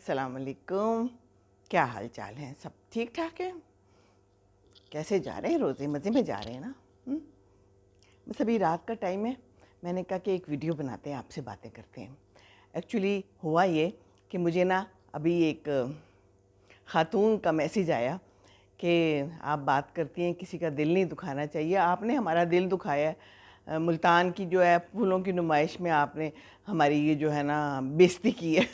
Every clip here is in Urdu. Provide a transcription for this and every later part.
السلام علیکم. کیا حال چال ہیں؟ سب ٹھیک ٹھاک ہیں؟ کیسے جا رہے ہیں؟ روزے مزے میں جا رہے ہیں نا؟ بس ابھی رات کا ٹائم ہے، میں نے کہا کہ ایک ویڈیو بناتے ہیں، آپ سے باتیں کرتے ہیں. ایکچولی ہوا یہ کہ مجھے نا ابھی ایک خاتون کا میسیج آیا کہ آپ بات کرتی ہیں کسی کا دل نہیں دکھانا چاہیے، آپ نے ہمارا دل دکھایا ہے. ملتان کی جو ہے پھولوں کی نمائش میں آپ نے ہماری یہ جو ہے نا بےزتی کی ہے.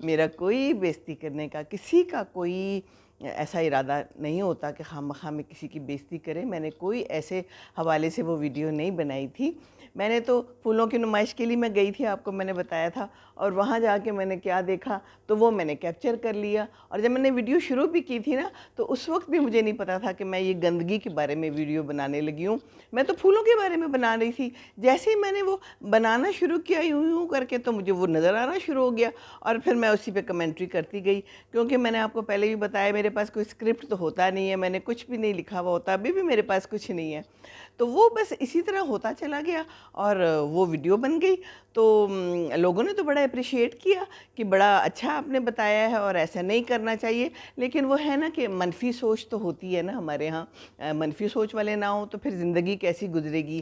میرا کوئی بےزتی کرنے کا، کسی کا کوئی ایسا ارادہ نہیں ہوتا کہ خواہ مخواہ میں کسی کی بےزتی کرے. میں نے کوئی ایسے حوالے سے وہ ویڈیو نہیں بنائی تھی. میں نے تو پھولوں کی نمائش کے لیے میں گئی تھی، آپ کو میں نے بتایا تھا، اور وہاں جا کے میں نے کیا دیکھا تو وہ میں نے کیپچر کر لیا. اور جب میں نے ویڈیو شروع بھی کی تھی نا تو اس وقت بھی مجھے نہیں پتا تھا کہ میں یہ گندگی کے بارے میں ویڈیو بنانے لگی ہوں. میں تو پھولوں کے بارے میں بنا رہی تھی. جیسے ہی میں نے وہ بنانا شروع کیا یوں کر کے تو مجھے وہ نظر آنا شروع ہو گیا، اور پھر میں اسی پہ کمنٹری کرتی گئی. کیونکہ میں نے آپ کو پہلے بھی بتایا میرے پاس کوئی اسکرپٹ تو ہوتا نہیں ہے، میں نے کچھ بھی نہیں لکھا ہوا ہوتا، ابھی بھی میرے پاس کچھ نہیں ہے. تو وہ بس اسی طرح ہوتا چلا گیا اور وہ ویڈیو بن گئی. تو لوگوں نے تو بڑا اپریشیٹ کیا کہ بڑا اچھا آپ نے بتایا ہے اور ایسا نہیں کرنا چاہیے. لیکن وہ ہے نا کہ منفی سوچ تو ہوتی ہے نا ہمارے ہاں. منفی سوچ والے نہ ہوں تو پھر زندگی کیسی گزرے گی؟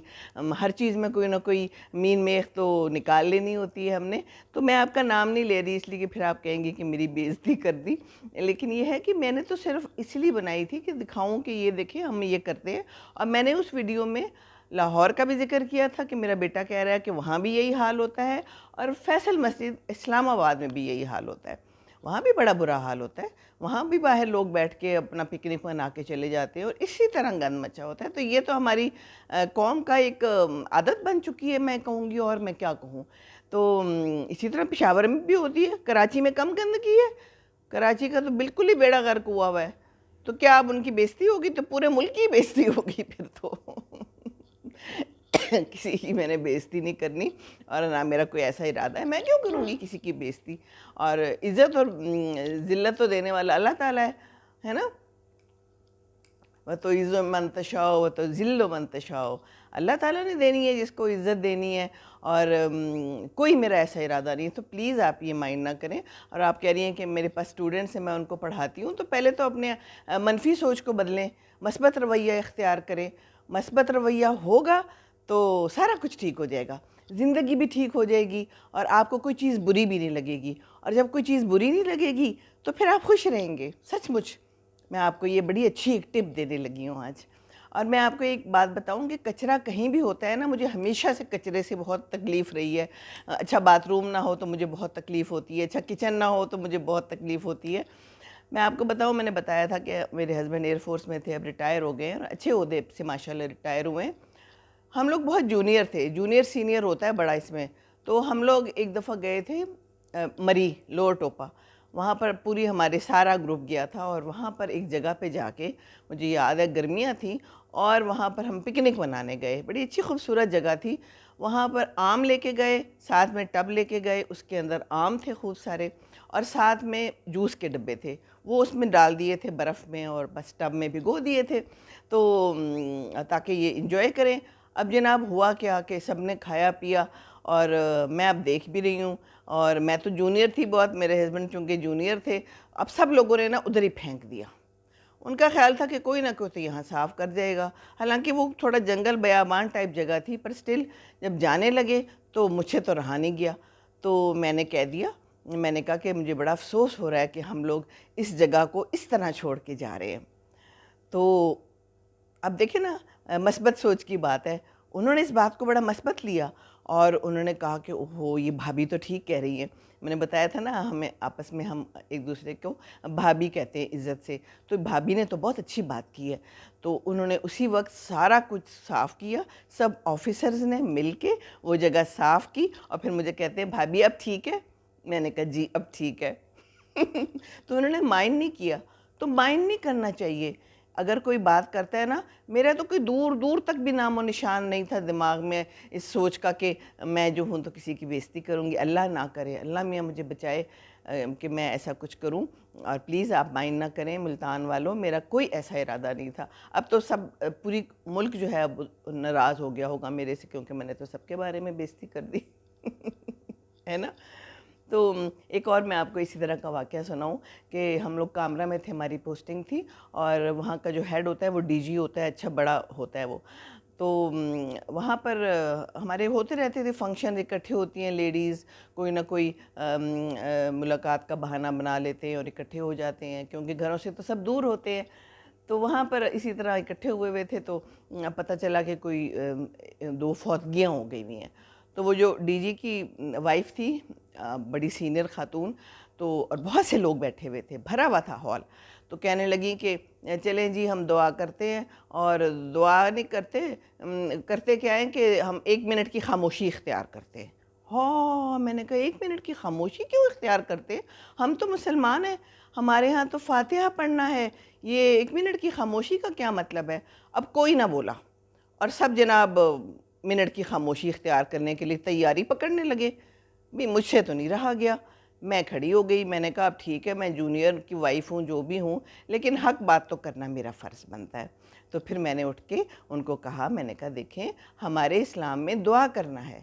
ہر چیز میں کوئی نہ کوئی مین میخ تو نکال لینی ہوتی ہے ہم نے. تو میں آپ کا نام نہیں لے رہی اس لیے کہ پھر آپ کہیں گے کہ میری بےزتی کر دی. لیکن یہ ہے کہ میں نے تو صرف اس لیے بنائی تھی کہ دکھاؤں کہ یہ دیکھیں ہم یہ کرتے ہیں. اور میں نے اس ویڈیو میں لاہور کا بھی ذکر کیا تھا کہ میرا بیٹا کہہ رہا ہے کہ وہاں بھی یہی حال ہوتا ہے، اور فیصل مسجد اسلام آباد میں بھی یہی حال ہوتا ہے. وہاں بھی بڑا برا حال ہوتا ہے، وہاں بھی باہر لوگ بیٹھ کے اپنا پکنک منا کے چلے جاتے ہیں اور اسی طرح گند مچا ہوتا ہے. تو یہ تو ہماری قوم کا ایک عادت بن چکی ہے میں کہوں گی، اور میں کیا کہوں. تو اسی طرح پشاور میں بھی ہوتی ہے، کراچی میں کم گندگی ہے. کراچی کا تو بالکل ہی بیڑا غرق ہوا ہوا ہے. تو کیا اب ان کی بےزتی ہوگی؟ تو پورے ملک کی بےزتی ہوگی پھر تو. کسی کی میں نے بےزتی نہیں کرنی، اور نہ میرا کوئی ایسا ارادہ ہے. میں کیوں کروں گی کسی کی بےزتی؟ اور عزت اور ذلت تو دینے والا اللہ تعالیٰ ہے نا. وَتُعِزُّ مَن تَشَاءُ وَتُذِلُّ مَن تَشَاءُ. اللہ تعالیٰ نے دینی ہے جس کو عزت دینی ہے، اور کوئی میرا ایسا ارادہ نہیں. تو پلیز آپ یہ مائنڈ نہ کریں. اور آپ کہہ رہی ہیں کہ میرے پاس اسٹوڈنٹس ہیں میں ان کو پڑھاتی ہوں، تو پہلے تو اپنے منفی سوچ کو بدلیں، مثبت رویہ اختیار کریں. مثبت رویہ ہوگا تو سارا کچھ ٹھیک ہو جائے گا، زندگی بھی ٹھیک ہو جائے گی، اور آپ کو کوئی چیز بری بھی نہیں لگے گی. اور جب کوئی چیز بری نہیں لگے گی تو پھر آپ خوش رہیں گے. سچ مچ میں آپ کو یہ بڑی اچھی ایک ٹپ دینے لگی ہوں آج. اور میں آپ کو ایک بات بتاؤں کہ کچرا کہیں بھی ہوتا ہے نا، مجھے ہمیشہ سے کچرے سے بہت تکلیف رہی ہے. اچھا باتھ روم نہ ہو تو مجھے بہت تکلیف ہوتی ہے، اچھا کچن نہ ہو تو مجھے بہت تکلیف ہوتی ہے. میں آپ کو بتاؤں، میں نے بتایا تھا کہ میرے ہسبینڈ ایئر فورس میں تھے، اب ریٹائر ہو گئے ہیں اور اچھے عہدے سے ماشاءاللہ ریٹائر ہوئے ہیں. ہم لوگ بہت جونیئر تھے، جونیئر سینئر ہوتا ہے بڑا اس میں. تو ہم لوگ ایک دفعہ گئے تھے مری لوور ٹوپا، وہاں پر پوری ہمارے سارا گروپ گیا تھا. اور وہاں پر ایک جگہ پہ جا کے مجھے یاد ہے گرمیاں تھیں، اور وہاں پر ہم پکنک منانے گئے. بڑی اچھی خوبصورت جگہ تھی. وہاں پر آم لے کے گئے، ساتھ میں ٹب لے کے گئے، اس کے اندر آم تھے خوب سارے، اور ساتھ میں جوس کے ڈبے تھے. وہ اس میں ڈال دیے تھے برف میں، اور بس ٹب میں بھگو دیے تھے تو تاکہ یہ انجوائے کریں. اب جناب ہوا کیا کہ سب نے کھایا پیا، اور میں اب دیکھ بھی رہی ہوں، اور میں تو جونیئر تھی بہت، میرے ہسبینڈ چونکہ جونیئر تھے. اب سب لوگوں نے نا ادھر ہی پھینک دیا. ان کا خیال تھا کہ کوئی نہ کوئی تو یہاں صاف کر جائے گا. حالانکہ وہ تھوڑا جنگل بیابان ٹائپ جگہ تھی، پر سٹل جب جانے لگے تو مجھ سے تو رہا نہیں گیا. تو میں نے کہہ دیا، میں نے کہا کہ مجھے بڑا افسوس ہو رہا ہے کہ ہم لوگ اس جگہ کو اس طرح چھوڑ کے جا رہے ہیں. تو اب دیکھیں نا، مثبت سوچ کی بات ہے. انہوں نے اس بات کو بڑا مثبت لیا، اور انہوں نے کہا کہ اوہو یہ بھابھی تو ٹھیک کہہ رہی ہیں. میں نے بتایا تھا نا ہمیں آپس میں ہم ایک دوسرے کو بھابھی کہتے ہیں عزت سے. تو بھابھی نے تو بہت اچھی بات کی ہے. تو انہوں نے اسی وقت سارا کچھ صاف کیا، سب آفیسرز نے مل کے وہ جگہ صاف کی، اور پھر مجھے کہتے ہیں بھابھی اب ٹھیک ہے؟ میں نے کہا جی اب ٹھیک ہے. تو انہوں نے مائنڈ نہیں کیا. تو مائنڈ نہیں کرنا چاہیے. اگر کوئی بات کرتا ہے نا، میرا تو کوئی دور دور تک بھی نام و نشان نہیں تھا دماغ میں اس سوچ کا کہ میں جو ہوں تو کسی کی بےزتی کروں گی. اللہ نہ کرے، اللہ میاں مجھے بچائے کہ میں ایسا کچھ کروں. اور پلیز آپ مائنڈ نہ کریں ملتان والوں، میرا کوئی ایسا ارادہ نہیں تھا. اب تو سب پوری ملک جو ہے اب ناراض ہو گیا ہوگا میرے سے، کیونکہ میں نے تو سب کے بارے میں بےزتی کر دی. ہے نا. تو ایک اور میں آپ کو اسی طرح کا واقعہ سناؤں کہ ہم لوگ کامرا میں تھے، ہماری پوسٹنگ تھی، اور وہاں کا جو ہیڈ ہوتا ہے وہ ڈی جی ہوتا ہے، اچھا بڑا ہوتا ہے وہ. تو وہاں پر ہمارے ہوتے رہتے تھے فنکشن، اکٹھے ہوتی ہیں لیڈیز، کوئی نہ کوئی ملاقات کا بہانہ بنا لیتے ہیں اور اکٹھے ہو جاتے ہیں، کیونکہ گھروں سے تو سب دور ہوتے ہیں. تو وہاں پر اسی طرح اکٹھے ہوئے تھے، تو پتہ چلا کہ کوئی 2 فوتگیاں ہو گئی ہوئی ہیں. تو وہ جو ڈی جی کی وائف تھی، بڑی سینئر خاتون، تو اور بہت سے لوگ بیٹھے ہوئے تھے، بھرا ہوا تھا ہال. تو کہنے لگی کہ چلیں جی ہم دعا کرتے ہیں، اور دعا نہیں کرتے کیا ہیں کہ ہم 1 منٹ کی خاموشی اختیار کرتے ہیں. ہاں، میں نے کہا 1 منٹ کی خاموشی کیوں اختیار کرتے؟ ہم تو مسلمان ہیں، ہمارے ہاں تو فاتحہ پڑھنا ہے، یہ 1 منٹ کی خاموشی کا کیا مطلب ہے؟ اب کوئی نہ بولا، اور سب جناب منٹ کی خاموشی اختیار کرنے کے لیے تیاری پکڑنے لگے. بھی مجھ سے تو نہیں رہا گیا، میں کھڑی ہو گئی. میں نے کہا اب ٹھیک ہے، میں جونیئر کی وائف ہوں، جو بھی ہوں، لیکن حق بات تو کرنا میرا فرض بنتا ہے. تو پھر میں نے اٹھ کے ان کو کہا، میں نے کہا دیکھیں ہمارے اسلام میں دعا کرنا ہے،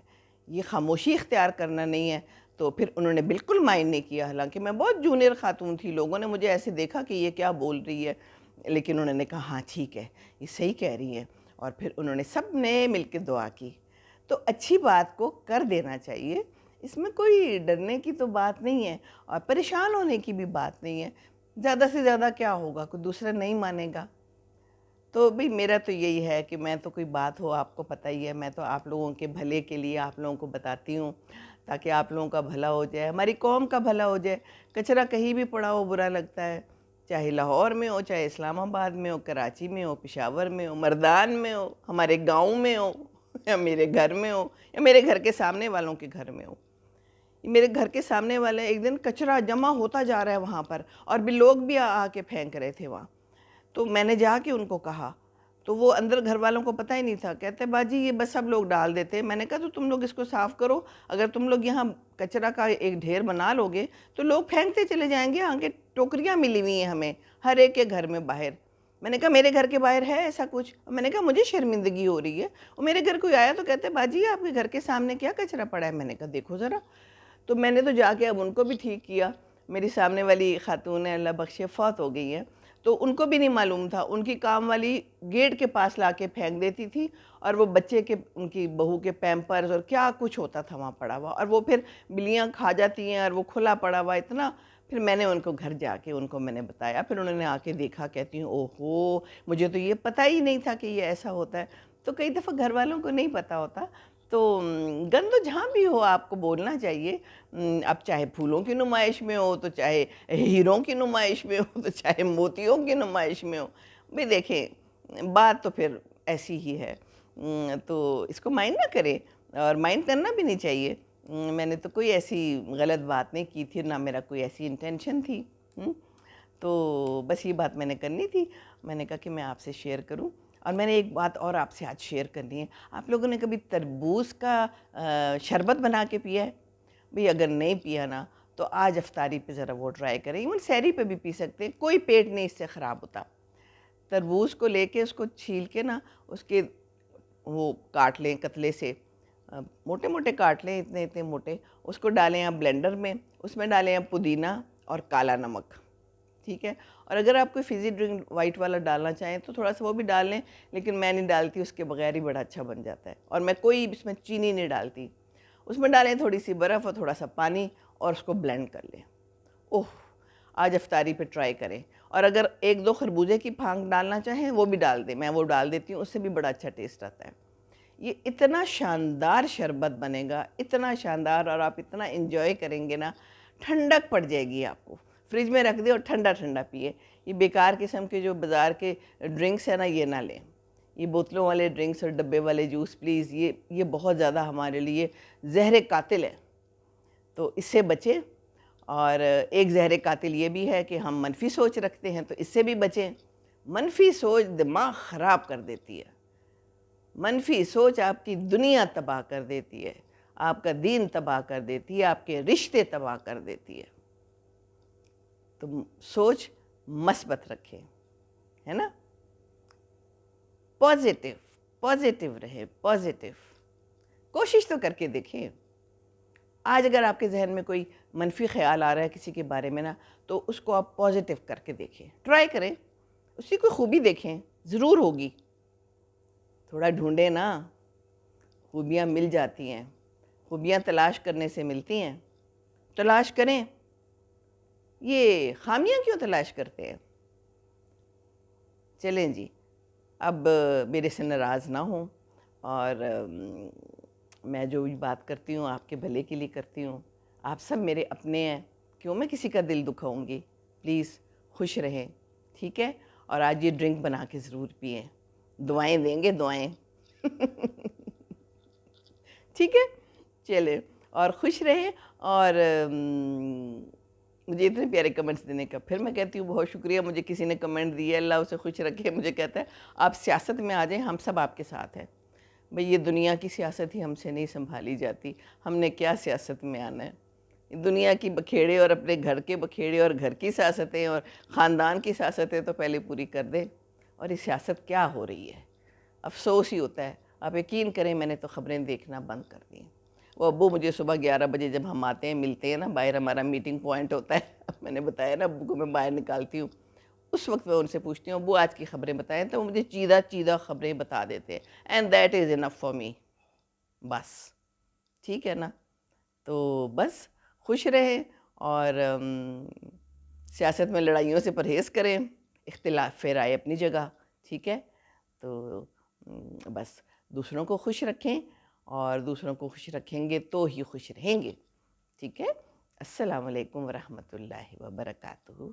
یہ خاموشی اختیار کرنا نہیں ہے. تو پھر انہوں نے بالکل مائنڈ نہیں کیا، حالانکہ میں بہت جونیئر خاتون تھی، لوگوں نے مجھے ایسے دیکھا کہ یہ کیا بول رہی ہے، لیکن انہوں نے کہا ہاں ٹھیک ہے، یہ صحیح کہہ رہی ہے. اور پھر انہوں نے سب نے مل کے دعا کی. تو اچھی بات کو کر دینا چاہیے، اس میں کوئی ڈرنے کی تو بات نہیں ہے، اور پریشان ہونے کی بھی بات نہیں ہے. زیادہ سے زیادہ کیا ہوگا، کوئی دوسرا نہیں مانے گا. تو بھئی میرا تو یہی ہے کہ میں تو کوئی بات ہو، آپ کو پتہ ہی ہے، میں تو آپ لوگوں کے بھلے کے لیے آپ لوگوں کو بتاتی ہوں، تاکہ آپ لوگوں کا بھلا ہو جائے، ہماری قوم کا بھلا ہو جائے. کچرا کہیں بھی پڑا ہو برا لگتا ہے، چاہے لاہور میں ہو، چاہے اسلام آباد میں ہو، کراچی میں ہو، پشاور میں ہو، مردان میں ہو، ہمارے گاؤں میں ہو، یا میرے گھر میں ہو، یا میرے گھر کے سامنے والوں کے گھر میں ہو. میرے گھر کے سامنے والے ایک دن کچرا جمع ہوتا جا رہا ہے وہاں پر، اور بھی لوگ بھی آ کے پھینک رہے تھے وہاں. تو میں نے جا کے ان کو کہا، تو وہ اندر گھر والوں کو پتہ ہی نہیں تھا، کہتے باجی یہ بس سب لوگ ڈال دیتے ہیں. میں نے کہا تو تم لوگ اس کو صاف کرو، اگر تم لوگ یہاں کچرا کا ایک ڈھیر بنا لو گے تو لوگ پھینکتے چلے جائیں گے. آگے ٹوکریاں ملی ہوئی ہیں ہمیں ہر ایک کے گھر میں باہر. میں نے کہا میرے گھر کے باہر ہے ایسا کچھ؟ میں نے کہا مجھے شرمندگی ہو رہی ہے. اور میرے گھر کوئی آیا تو کہتے باجی آپ کے گھر کے سامنے کیا کچرا پڑا ہے؟ میں نے کہا دیکھو ذرا. تو میں نے تو جا کے اب ان کو بھی ٹھیک کیا. میری سامنے والی خاتون ہے، اللہ بخشے، فوت ہو گئی ہے، تو ان کو بھی نہیں معلوم تھا. ان کی کام والی گیٹ کے پاس لا کے پھینک دیتی تھی، اور وہ بچے کے، ان کی بہو کے پیمپرز اور کیا کچھ ہوتا تھا وہاں پڑا ہوا، اور وہ پھر بلیاں کھا جاتی ہیں، اور وہ کھلا پڑا ہوا اتنا. پھر میں نے ان کو گھر جا کے ان کو میں نے بتایا، پھر انہوں نے آ کے دیکھا، کہتی ہیں اوہو مجھے تو یہ پتہ ہی نہیں تھا کہ یہ ایسا ہوتا ہے. تو کئی دفعہ گھر والوں کو نہیں پتہ ہوتا. تو گند جہاں بھی ہو آپ کو بولنا چاہیے. اب چاہے پھولوں کی نمائش میں ہو، تو چاہے ہیروں کی نمائش میں ہو، تو چاہے موتیوں کی نمائش میں ہو. بھی دیکھیں بات تو پھر ایسی ہی ہے، تو اس کو مائنڈ نہ کریں، اور مائنڈ کرنا بھی نہیں چاہیے. میں نے تو کوئی ایسی غلط بات نہیں کی تھی، نہ میرا کوئی ایسی انٹینشن تھی. تو بس یہ بات میں نے کرنی تھی، میں نے کہا کہ میں آپ سے شیئر کروں. اور میں نے ایک بات اور آپ سے آج شیئر کرنی ہے. آپ لوگوں نے کبھی تربوز کا شربت بنا کے پیا ہے؟ بھئی اگر نہیں پیا نا تو آج افطاری پہ ذرا وہ ٹرائی کریں. ایون سحری پہ بھی پی سکتے ہیں، کوئی پیٹ نہیں اس سے خراب ہوتا. تربوز کو لے کے اس کو چھیل کے نا، اس کے وہ کاٹ لیں کتلے سے، موٹے موٹے کاٹ لیں، اتنے اتنے موٹے. اس کو ڈالیں آپ بلینڈر میں، اس میں ڈالیں آپ پودینہ اور کالا نمک، ٹھیک ہے. اور اگر آپ کوئی فزی ڈرنک وائٹ والا ڈالنا چاہیں تو تھوڑا سا وہ بھی ڈال لیں، لیکن میں نہیں ڈالتی، اس کے بغیر ہی بڑا اچھا بن جاتا ہے. اور میں کوئی اس میں چینی نہیں ڈالتی. اس میں ڈالیں تھوڑی سی برف اور تھوڑا سا پانی، اور اس کو بلینڈ کر لیں. اوہ، آج افطاری پہ ٹرائی کریں. اور اگر 1-2 خربوزے کی پھانک ڈالنا چاہیں وہ بھی ڈال دیں، میں وہ ڈال دیتی ہوں، اس سے بھی بڑا اچھا ٹیسٹ آتا ہے. یہ اتنا شاندار شربت بنے گا، اتنا شاندار، اور آپ اتنا انجوائے کریں گے نا، ٹھنڈک پڑ جائے گی آپ کو. فریج میں رکھ دیں اور ٹھنڈا ٹھنڈا پیے. یہ بیکار قسم کے جو بازار کے ڈرنکس ہیں نا، یہ نہ لیں. یہ بوتلوں والے ڈرنکس اور ڈبے والے جوس پلیز، یہ بہت زیادہ ہمارے لیے زہر قاتل ہے. تو اس سے بچیں. اور ایک زہر قاتل یہ بھی ہے کہ ہم منفی سوچ رکھتے ہیں، تو اس سے بھی بچیں. منفی سوچ دماغ خراب کر دیتی ہے. منفی سوچ آپ کی دنیا تباہ کر دیتی ہے، آپ کا دین تباہ کر دیتی ہے، آپ کے رشتے تباہ کر دیتی ہے. تو سوچ مثبت رکھیں، ہے نا، پازیٹیو رہے، پازیٹیو. کوشش تو کر کے دیکھیں. آج اگر آپ کے ذہن میں کوئی منفی خیال آ رہا ہے کسی کے بارے میں نا، تو اس کو آپ پازیٹیو کر کے دیکھیں، ٹرائی کریں، اس کی کوئی خوبی دیکھیں، ضرور ہوگی، تھوڑا ڈھونڈیں نا، خوبیاں مل جاتی ہیں، خوبیاں تلاش کرنے سے ملتی ہیں، تلاش کریں، یہ خامیاں کیوں تلاش کرتے ہیں؟ چلیں جی، اب میرے سے ناراض نہ ہوں، اور میں جو بھی بات کرتی ہوں آپ کے بھلے کے لیے کرتی ہوں، آپ سب میرے اپنے ہیں، کیوں میں کسی کا دل دکھاؤں گی؟ پلیز خوش رہیں، ٹھیک ہے؟ اور آج یہ ڈرنک بنا کے ضرور پئیں، دعائیں دیں گے، دعائیں ٹھیک ہے؟ چلیں، اور خوش رہیں، اور مجھے اتنے پیارے کمنٹس دینے کا پھر میں کہتی ہوں بہت شکریہ. مجھے کسی نے کمنٹ دیا، اللہ اسے خوش رکھے، مجھے کہتا ہے آپ سیاست میں آ جائیں، ہم سب آپ کے ساتھ ہیں. بھئی یہ دنیا کی سیاست ہی ہم سے نہیں سنبھالی جاتی، ہم نے کیا سیاست میں آنا ہے؟ دنیا کی بکھیڑے اور اپنے گھر کے بکھیڑے اور گھر کی سیاستیں اور خاندان کی سیاستیں تو پہلے پوری کر دیں. اور یہ سیاست کیا ہو رہی ہے؟ افسوس ہی ہوتا ہے. آپ یقین کریں میں نے تو خبریں دیکھنا بند کر دی ہیں. وہ ابو مجھے صبح 11 بجے جب ہم آتے ہیں ملتے ہیں نا، باہر ہمارا میٹنگ پوائنٹ ہوتا ہے میں نے بتایا نا ابو کو میں باہر نکالتی ہوں، اس وقت میں ان سے پوچھتی ہوں ابو آج کی خبریں بتائیں، تو مجھے چیدہ چیدہ خبریں بتا دیتے ہیں. And that is enough for me. بس ٹھیک ہے نا؟ تو بس خوش رہیں، اور سیاست میں لڑائیوں سے پرہیز کریں، اختلاف رائے اپنی جگہ، ٹھیک ہے؟ تو بس دوسروں کو خوش رکھیں، اور دوسروں کو خوش رکھیں گے تو ہی خوش رہیں گے. ٹھیک ہے؟ السلام علیکم ورحمۃ اللہ وبرکاتہ.